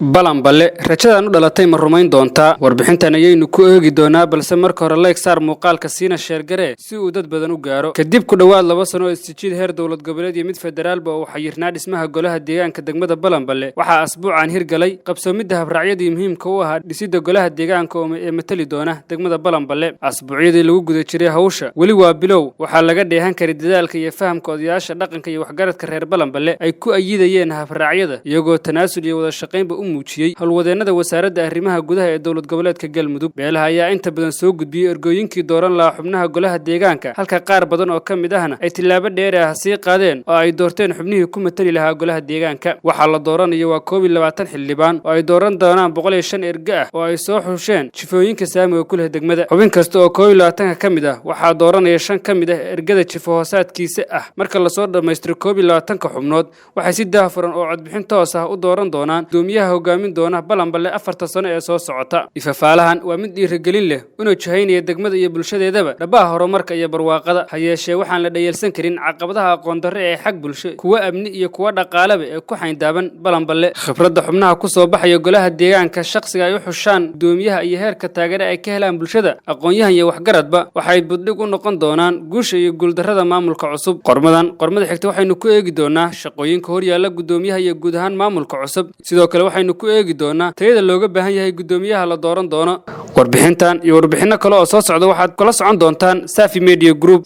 balanbale rajadan u dhalatay ma rumayn doontaa warbixintan ayaynu ku eegi doonaa balse marka hore like saar muuqaalka siina share gare si uu dad badan u gaaro kadib ku dhawaad 2 sano oo istijid heer dawlad goboleed iyo mid federaalba oo xayirnaa dhismaha golaha deegaanka degmada balanbale waxa asbuucan hirgalay qabsoomida habraacyadii muhiimka u ahaa dhisida golaha deegaanka ee matali doona degmada balanbale asbuucyadii lagu guda jiray hawsha wali waa bilow waxa laga dheehan karay dadaalka iyo fahamka odayaasha dhaqanka iyo waxgaradka reer balanbale ay ku ayidayeen habraacyada iyagoo tanaasul iyo wada shaqaynba muujiyay halwadeenada wasaaradda arrimaha gudaha ee dawlad goboleedka Galmudug beelaha ayaa inta badan soo gudbiyay ergooyinkii dooran lahaa xubnaha golaha deegaanka halka qaar badan oo kamid ahna ay tilaabo dheer ah sii qaadeen oo ay doorteen xubnihii ku matali lahaa golaha deegaanka waxa la dooranayo waa 22 xildhibaan oo ay dooran doonaan 105 erga ah oo ay soo xusheen jifooyinka saamiga ku leh degmada xubin kasta oo 22 kamid ah waxa dooranaya 5 kamid ah ergada jifo hoosaadkiisa ah marka la soo dhameystiro 22 xubnood waxay si daafuran oo codbixin toos ah u dooran doonaan doomiyaha hogaamin doona balanbale 4 sano ee soo socota ifafaalahan waa mid dhiirigelin leh inuu jahaynaya degmada iyo bulshadeedaba dhabaha horumarka iyo barwaaqada hayeeshee waxaan la dhayeelsan karin caqabadaha aqoon darre ee xag bulsho kuwa amni iyo kuwa dhaqaalaba ee ku xayndaaban balanbale khibradda xubnaha ku soo baxaya golaha deegaanka shaqsiga ay u xushaan doomiyaha iyo heerka taageero ay ka helaan bulshada aqoonyahan iyo waxgaradba waxay buddhig u noqon doonaan guusha iyo guuldarrada maamulka cusub qormada xigta waxaynu ku eegi doonaa shaqooyinka hor yaalla gudoomiyaha iyo guud ahaan maamulka cusub sidoo kale waxaynu ku eegi doonaa tayada looga baahan yahay gudoomiyaha la dooran doono warbixintan iyo warbixino kale oo soo socda waxaad kula socon doontaan Safi Media Group